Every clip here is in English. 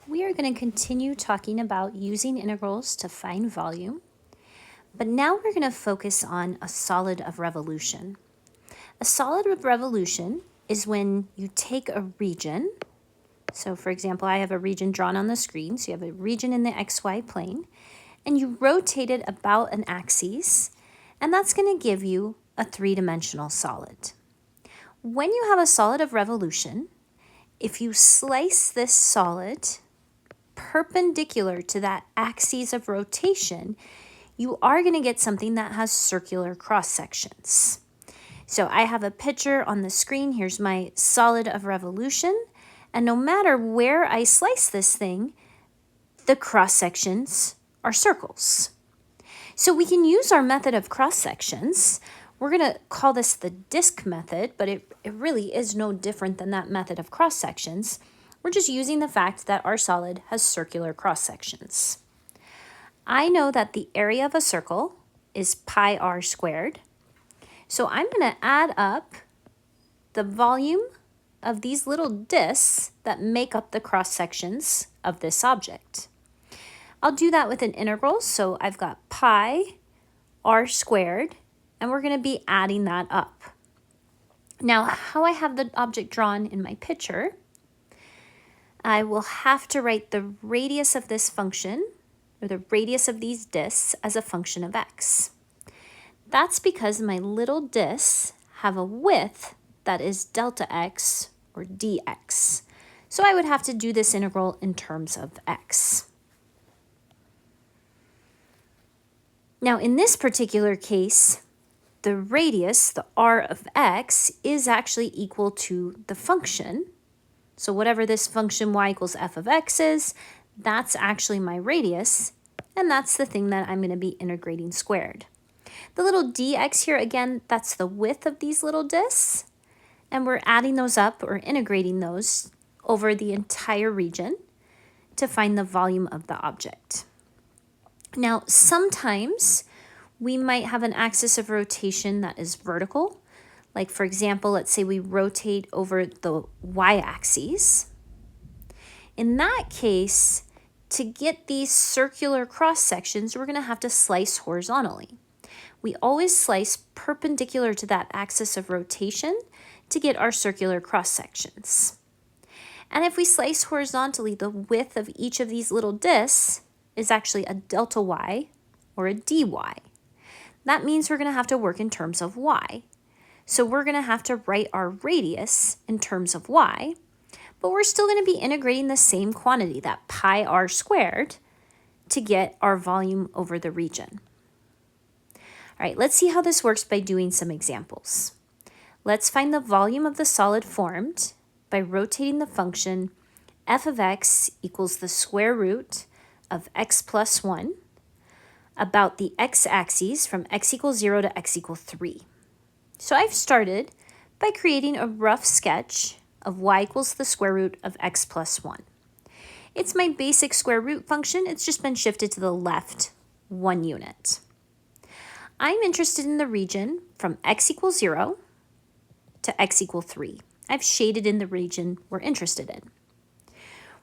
We are going to continue talking about using integrals to find volume, but now we're going to focus on a solid of revolution. A solid of revolution is when you take a region. So for example, I have a region drawn on the screen. So you have a region in the XY plane, and you rotate it about an axis, and that's going to give you a three-dimensional solid. When you have a solid of revolution, if you slice this solid perpendicular to that axis of rotation, you are going to get something that has circular cross sections. So I have a picture on the screen. Here's my solid of revolution. And no matter where I slice this thing, the cross sections are circles. So we can use our method of cross sections. We're going to call this the disk method, but it really is no different than that method of cross sections. We're just using the fact that our solid has circular cross sections. I know that the area of a circle is pi r squared. So I'm going to add up the volume of these little disks that make up the cross sections of this object. I'll do that with an integral. So I've got pi r squared, and we're going to be adding that up. Now, how I have the object drawn in my picture, I will have to write the radius of this function, or the radius of these disks, as a function of x. That's because my little disks have a width that is delta x, or dx. So I would have to do this integral in terms of x. Now, in this particular case, the radius, the r of x, is actually equal to the function. So whatever this function y equals f of x is, that's actually my radius, and that's the thing that I'm going to be integrating squared. The little dx here, again, that's the width of these little disks, and we're adding those up or integrating those over the entire region to find the volume of the object. Now, sometimes we might have an axis of rotation that is vertical. Like for example, let's say we rotate over the y-axis. In that case, to get these circular cross sections, we're going to have to slice horizontally. We always slice perpendicular to that axis of rotation to get our circular cross sections. And if we slice horizontally, the width of each of these little disks is actually a delta y or a dy. That means we're going to have to work in terms of y. So we're going to have to write our radius in terms of y, but we're still going to be integrating the same quantity, that pi r squared, to get our volume over the region. All right, let's see how this works by doing some examples. Let's find the volume of the solid formed by rotating the function f of x equals the square root of x plus 1 about the x-axis from x equals 0 to x equals 3. So I've started by creating a rough sketch of y equals the square root of x plus 1. It's my basic square root function. It's just been shifted to the left 1 unit. I'm interested in the region from x equals 0 to x equals 3. I've shaded in the region we're interested in.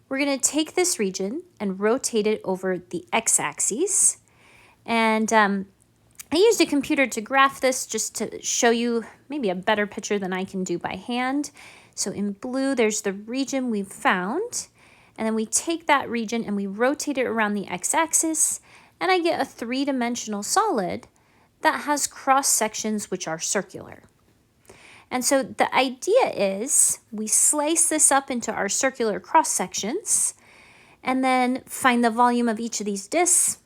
We're going to take this region and rotate it over the x-axis. And I used a computer to graph this just to show you maybe a better picture than I can do by hand. So in blue, there's the region we've found. And then we take that region and we rotate it around the x-axis. And I get a three-dimensional solid that has cross sections which are circular. And so the idea is we slice this up into our circular cross sections and then find the volume of each of these disks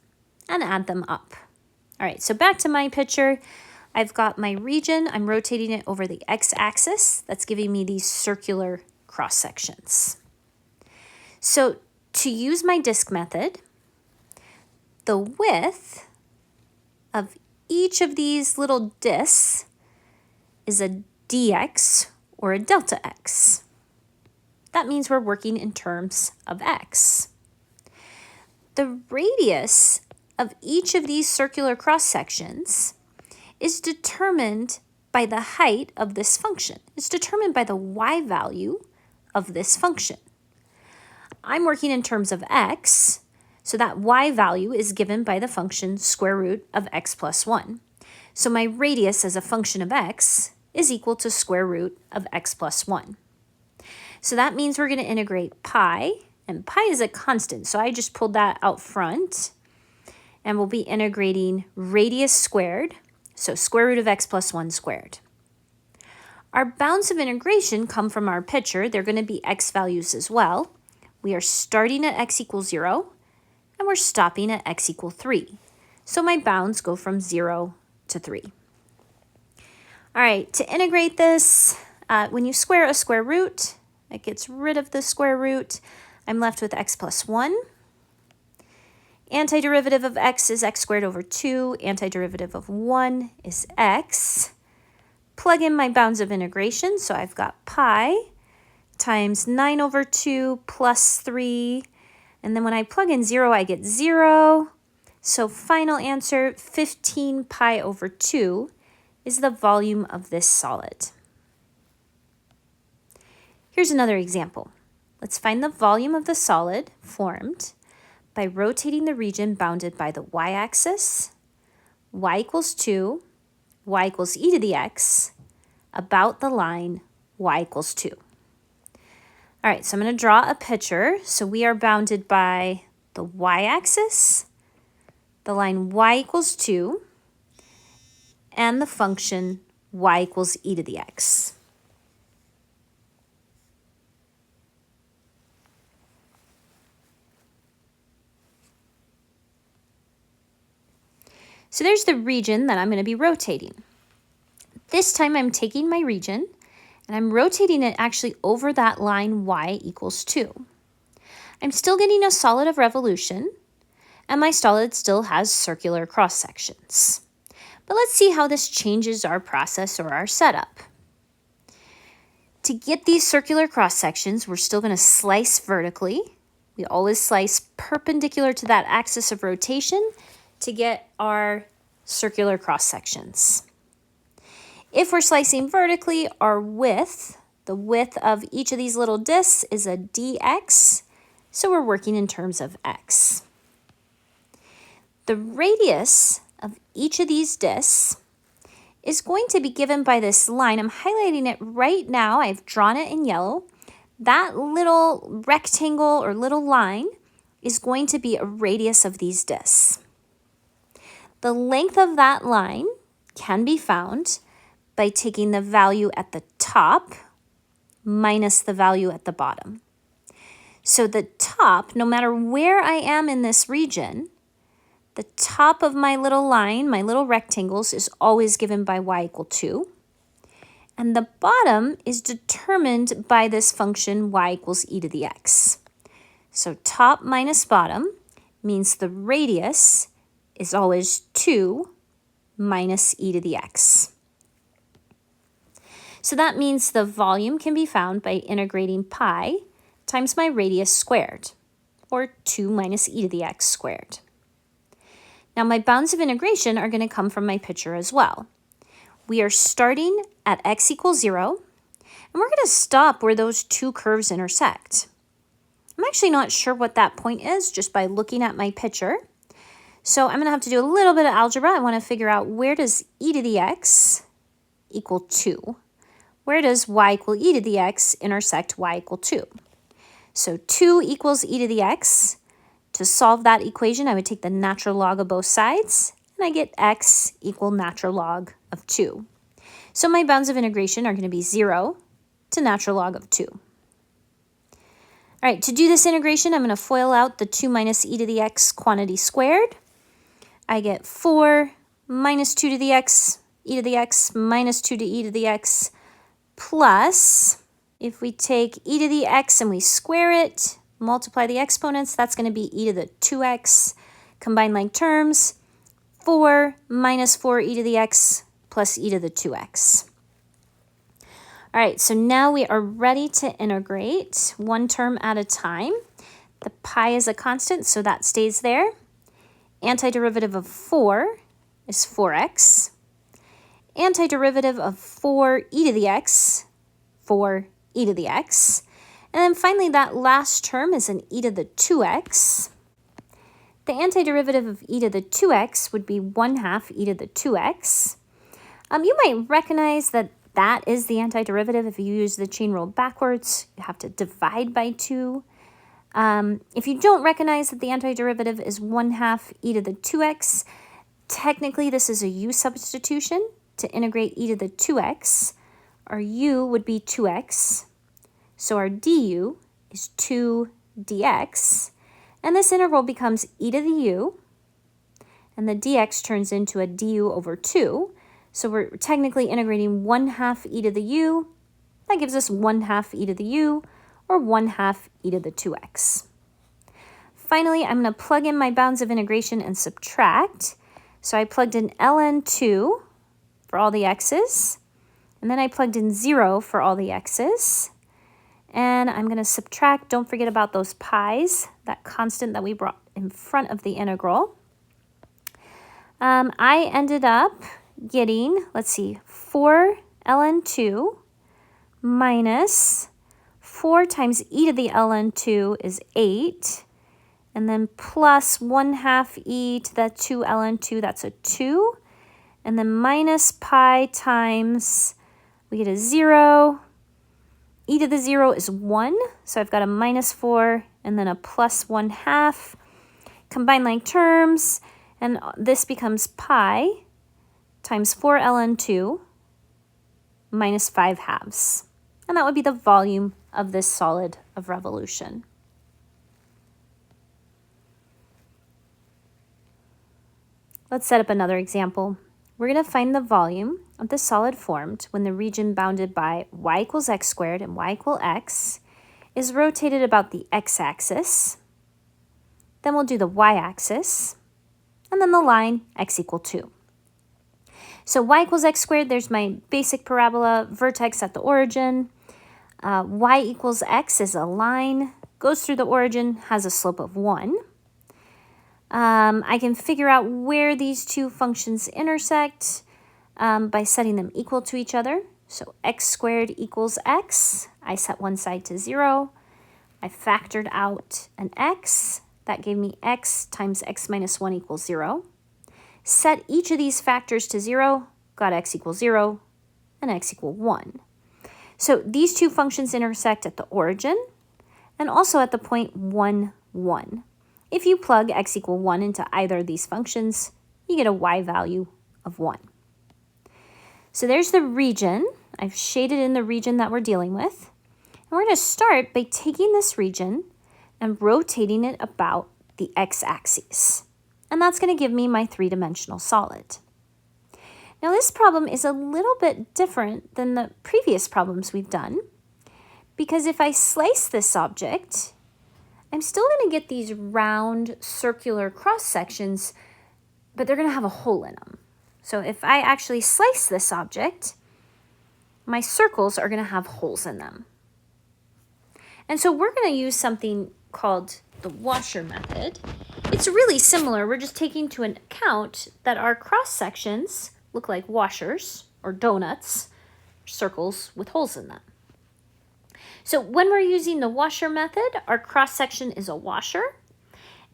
and add them up. All right, so back to my picture. I've got my region. I'm rotating it over the x-axis. That's giving me these circular cross sections. So to use my disk method, the width of each of these little disks is a dx or a delta x. That means we're working in terms of x. The radius of each of these circular cross sections is determined by the height of this function. It's determined by the y value of this function. I'm working in terms of x, so that y value is given by the function square root of x plus 1. So my radius as a function of x is equal to square root of x plus 1. So that means we're going to integrate pi, and pi is a constant, so I just pulled that out front, and we'll be integrating radius squared, so square root of x plus 1 squared. Our bounds of integration come from our picture. They're going to be x values as well. We are starting at x equals 0, and we're stopping at x equals 3. So my bounds go from 0 to 3. All right, to integrate this, when you square a square root, it gets rid of the square root. I'm left with x plus 1. Antiderivative of x is x squared over 2. Antiderivative of 1 is x. Plug in my bounds of integration, so I've got pi times 9 over 2 plus 3. And then when I plug in 0, I get 0. So final answer, 15 pi over 2 is the volume of this solid. Here's another example. Let's find the volume of the solid formed by rotating the region bounded by the y-axis, y equals 2, y equals e to the x, about the line y equals 2. All right, so I'm going to draw a picture. So we are bounded by the y-axis, the line y equals 2, and the function y equals e to the x. So there's the region that I'm going to be rotating. This time I'm taking my region and I'm rotating it actually over that line y equals 2. I'm still getting a solid of revolution, and my solid still has circular cross sections. But let's see how this changes our process or our setup. To get these circular cross sections, we're still going to slice vertically. We always slice perpendicular to that axis of rotation to get our circular cross sections. If we're slicing vertically, our width, the width of each of these little discs is a dx, so we're working in terms of x. The radius of each of these discs is going to be given by this line. I'm highlighting it right now. I've drawn it in yellow. That little rectangle or little line is going to be a radius of these discs. The length of that line can be found by taking the value at the top minus the value at the bottom. So the top, no matter where I am in this region, the top of my little line, my little rectangles, is always given by y equal 2. And the bottom is determined by this function y equals e to the x. So top minus bottom means the radius is always 2 minus e to the x. So that means the volume can be found by integrating pi times my radius squared, or 2 minus e to the x squared. Now my bounds of integration are going to come from my picture as well. We are starting at x equals 0, and we're going to stop where those two curves intersect. I'm actually not sure what that point is just by looking at my picture. So I'm going to have to do a little bit of algebra. I want to figure out, where does e to the x equal 2? Where does y equal e to the x intersect y equal 2? So 2 equals e to the x. To solve that equation, I would take the natural log of both sides, and I get x equal natural log of 2. So my bounds of integration are going to be 0 to natural log of 2. All right, to do this integration, I'm going to FOIL out the 2 minus e to the x quantity squared. I get 4 minus 2 to the x, e to the x, minus 2 to e to the x, plus, if we take e to the x and we square it, multiply the exponents, that's going to be e to the 2x. Combine like terms, 4 minus 4 e to the x plus e to the 2x. All right, so now we are ready to integrate one term at a time. The pi is a constant, so that stays there. Antiderivative of 4 is 4x. Antiderivative of 4 e to the x, 4 e to the x. And then finally, that last term is an e to the 2x. The antiderivative of e to the 2x would be 1/2 e to the 2x. You might recognize that that is the antiderivative. If you use the chain rule backwards, you have to divide by 2. If you don't recognize that the antiderivative is 1/2 e to the 2x, technically this is a u substitution to integrate e to the 2x. Our u would be 2x, so our du is 2 dx, and this integral becomes e to the u, and the dx turns into a du over 2, so we're technically integrating 1/2 e to the u. That gives us 1/2 e to the u, or 1/2 e to the 2x. Finally, I'm going to plug in my bounds of integration and subtract. So I plugged in ln2 for all the x's, and then I plugged in 0 for all the x's. And I'm going to subtract, don't forget about those pi's, that constant that we brought in front of the integral. I ended up getting, let's see, 4 ln2 minus 4 times e to the ln2 is 8, and then plus 1/2 e to the 2 ln2, that's a 2, and then minus pi times, we get a 0, e to the 0 is 1, so I've got a minus 4 and then a plus 1/2. Combine like terms, and this becomes pi times 4 ln2 minus 5/2. And that would be the volume of this solid of revolution. Let's set up another example. We're going to find the volume of the solid formed when the region bounded by y equals x squared and y equal x is rotated about the x-axis. Then we'll do the y-axis, and then the line x equal 2. So y equals x squared, there's my basic parabola, vertex at the origin. Y equals x is a line, goes through the origin, has a slope of 1. I can figure out where these two functions intersect by setting them equal to each other. So x squared equals x. I set one side to 0. I factored out an x. That gave me x times x minus 1 equals 0. Set each of these factors to 0, got x equals 0 and x equal 1. So these two functions intersect at the origin and also at the point 1, 1. If you plug x equal 1 into either of these functions, you get a y value of 1. So there's the region. I've shaded in the region that we're dealing with. And we're going to start by taking this region and rotating it about the x-axis. And that's going to give me my three-dimensional solid. Now this problem is a little bit different than the previous problems we've done, because if I slice this object, I'm still going to get these round circular cross sections, but they're going to have a hole in them. So if I actually slice this object, my circles are going to have holes in them. And so we're going to use something called the washer method. It's really similar. We're just taking into account that our cross sections look like washers or donuts, circles with holes in them. So when we're using the washer method, our cross section is a washer,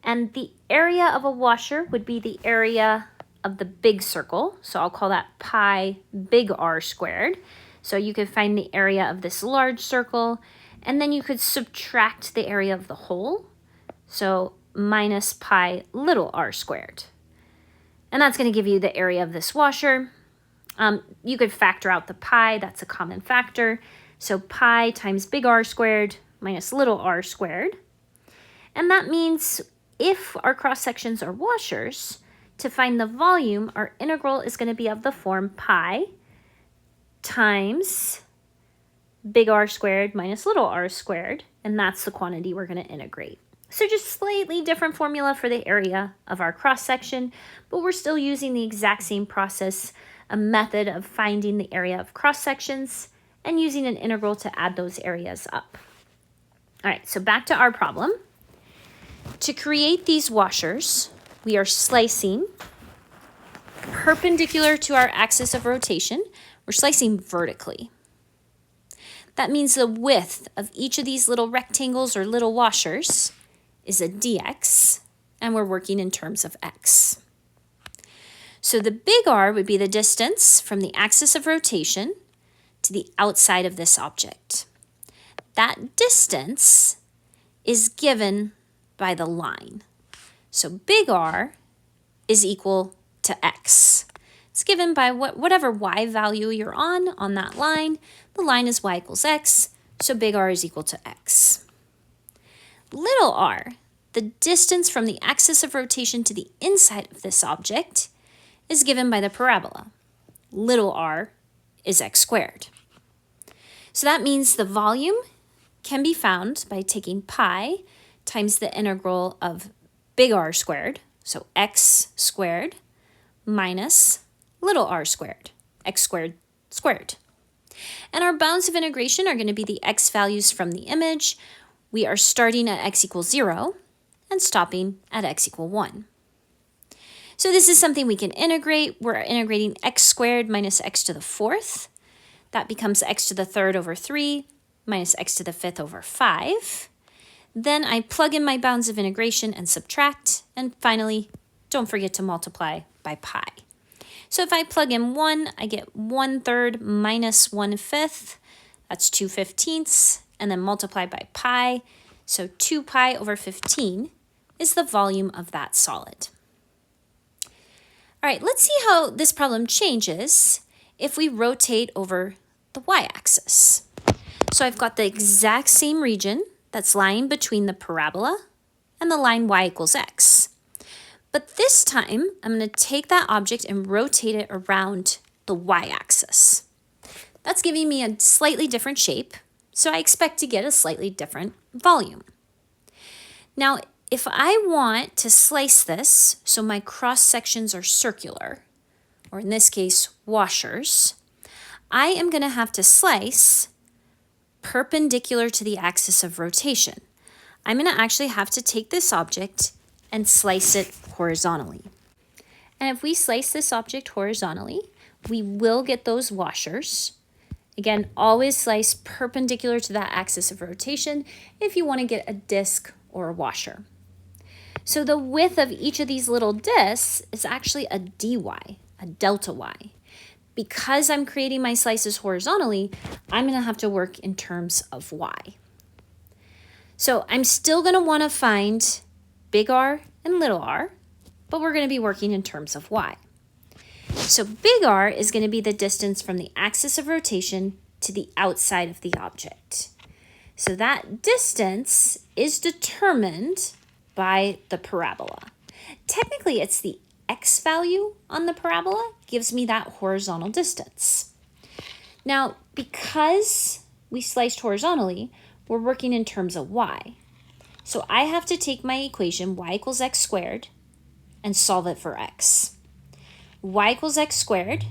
and the area of a washer would be the area of the big circle. So I'll call that pi big R squared. So you could find the area of this large circle, and then you could subtract the area of the hole. So minus pi little r squared. And that's going to give you the area of this washer. You could factor out the pi, that's a common factor. So pi times big R squared minus little r squared. And that means if our cross sections are washers, to find the volume, our integral is going to be of the form pi times big R squared minus little r squared. And that's the quantity we're going to integrate. So just slightly different formula for the area of our cross section, but we're still using the exact same process, a method of finding the area of cross sections and using an integral to add those areas up. All right, so back to our problem. To create these washers, we are slicing perpendicular to our axis of rotation. We're slicing vertically. That means the width of each of these little rectangles or little washers is a dx, and we're working in terms of x. So the big R would be the distance from the axis of rotation to the outside of this object. That distance is given by the line. So big R is equal to x. It's given by whatever y value you're on that line. The line is y equals x, so big R is equal to x. Little r, the distance from the axis of rotation to the inside of this object, is given by the parabola. Little r is x squared. So that means the volume can be found by taking pi times the integral of big R squared, so x squared, minus little r squared, x squared squared. And our bounds of integration are going to be the x values from the image. We are starting at x equals 0 and stopping at x equal 1. So this is something we can integrate. We're integrating x squared minus x to the 4th. That becomes x to the 3rd over 3 minus x to the 5th over 5. Then I plug in my bounds of integration and subtract. And finally, don't forget to multiply by pi. So if I plug in 1, I get 1/3 minus 1/5. That's 2/15. And then multiply by pi. So 2 pi over 15 is the volume of that solid. All right, let's see how this problem changes if we rotate over the y-axis. So I've got the exact same region that's lying between the parabola and the line y equals x. But this time, I'm going to take that object and rotate it around the y-axis. That's giving me a slightly different shape, so I expect to get a slightly different volume. Now, if I want to slice this so my cross sections are circular, or in this case, washers, I am going to have to slice perpendicular to the axis of rotation. I'm going to actually have to take this object and slice it horizontally. And if we slice this object horizontally, we will get those washers. Again, always slice perpendicular to that axis of rotation if you want to get a disc or a washer. So the width of each of these little discs is actually a dy, a delta y. Because I'm creating my slices horizontally, I'm going to have to work in terms of y. So I'm still going to want to find big R and little r, but we're going to be working in terms of y. So big R is going to be the distance from the axis of rotation to the outside of the object. So that distance is determined by the parabola. Technically, it's the x value on the parabola gives me that horizontal distance. Now, because we sliced horizontally, we're working in terms of y. So I have to take my equation y equals x squared and solve it for x. Y equals x squared,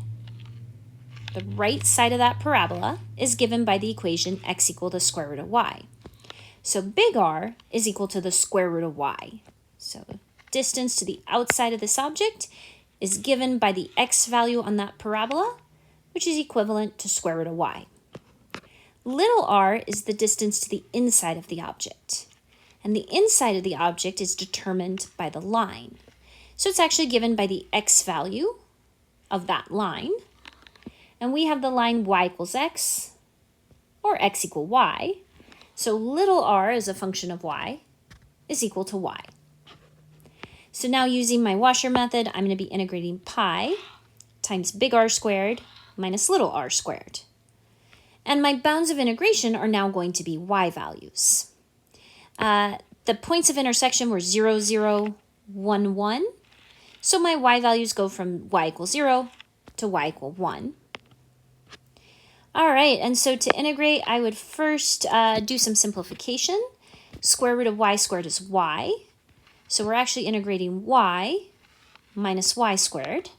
the right side of that parabola, is given by the equation x equal to square root of y. So big R is equal to the square root of y. So distance to the outside of this object is given by the x value on that parabola, which is equivalent to square root of y. Little r is the distance to the inside of the object. And the inside of the object is determined by the line. So it's actually given by the x value of that line. And we have the line y equals x, or x equal y. So little r as a function of y is equal to y. So now using my washer method, I'm going to be integrating pi times big R squared minus little r squared. And my bounds of integration are now going to be y values. The points of intersection were 0, 0, 1, 1. So my y values go from y equals 0 to y equal 1. All right, and so to integrate, I would first do some simplification. Square root of y squared is y. So we're actually integrating y minus y squared,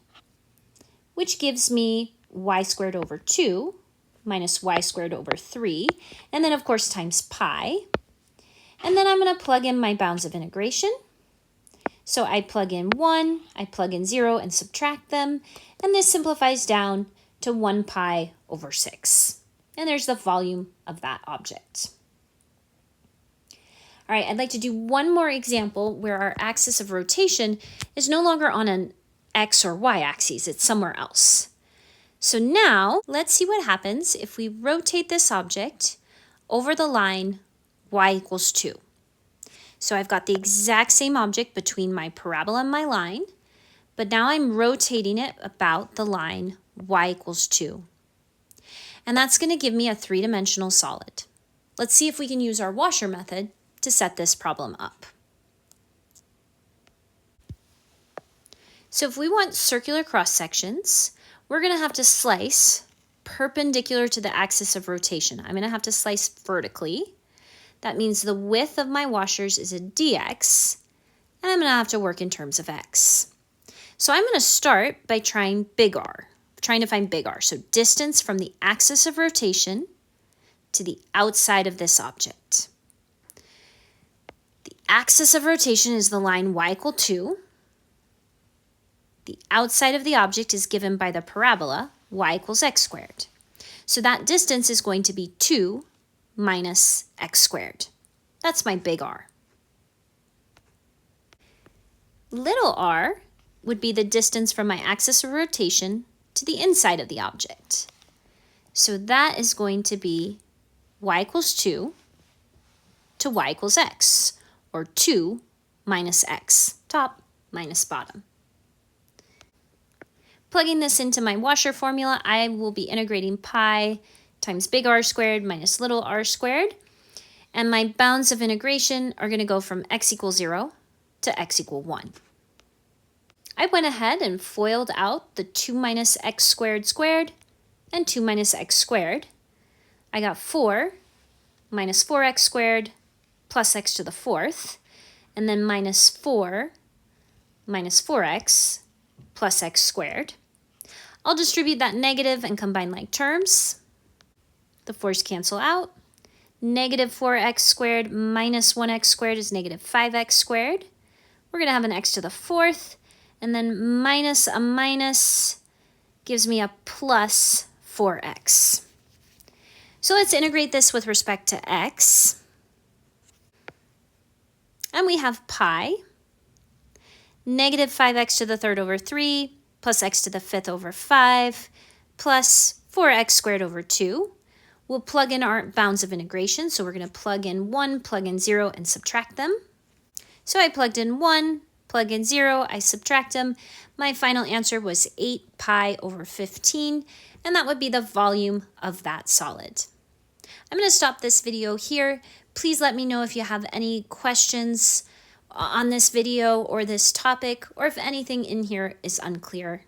which gives me y squared over 2 minus y squared over 3, and then of course times pi. And then I'm going to plug in my bounds of integration. So I plug in 1, I plug in 0 and subtract them, and this simplifies down to 1 pi over 6. And there's the volume of that object. All right, I'd like to do one more example where our axis of rotation is no longer on an X or Y axis, it's somewhere else. So now let's see what happens if we rotate this object over the line y equals 2. So I've got the exact same object between my parabola and my line, but now I'm rotating it about the line y equals 2. And that's going to give me a three-dimensional solid. Let's see if we can use our washer method to set this problem up. So if we want circular cross sections, we're going to have to slice perpendicular to the axis of rotation. I'm going to have to slice vertically. That means the width of my washers is a dx, and I'm going to have to work in terms of x. So I'm going to start by trying big R, trying to find big R. So distance from the axis of rotation to the outside of this object. The axis of rotation is the line y equal 2. The outside of the object is given by the parabola y equals x squared. So that distance is going to be 2 minus x squared. That's my big R. Little r would be the distance from my axis of rotation to the inside of the object. So that is going to be y equals 2 to y equals x, or 2 minus x, top minus bottom. Plugging this into my washer formula, I will be integrating pi times big R squared minus little r squared. And my bounds of integration are going to go from x equals 0 to x equal 1. I went ahead and FOILed out the 2 minus x squared squared and 2 minus x squared. I got 4 minus 4x squared plus x to the 4th, and then minus 4 minus 4x plus x squared. I'll distribute that negative and combine like terms. The 4's cancel out. Negative 4x squared minus 1x squared is negative 5x squared. We're going to have an x to the 4th, and then minus a minus gives me a plus 4x. So let's integrate this with respect to x. And we have pi, negative 5x to the 3rd over 3, plus x to the 5th over 5, plus 4x squared over 2. We'll plug in our bounds of integration, so we're going to plug in 1, plug in 0, and subtract them. So I plugged in 1, plug in 0, I subtract them. My final answer was 8 pi over 15, and that would be the volume of that solid. I'm going to stop this video here. Please let me know if you have any questions on this video or this topic, or if anything in here is unclear.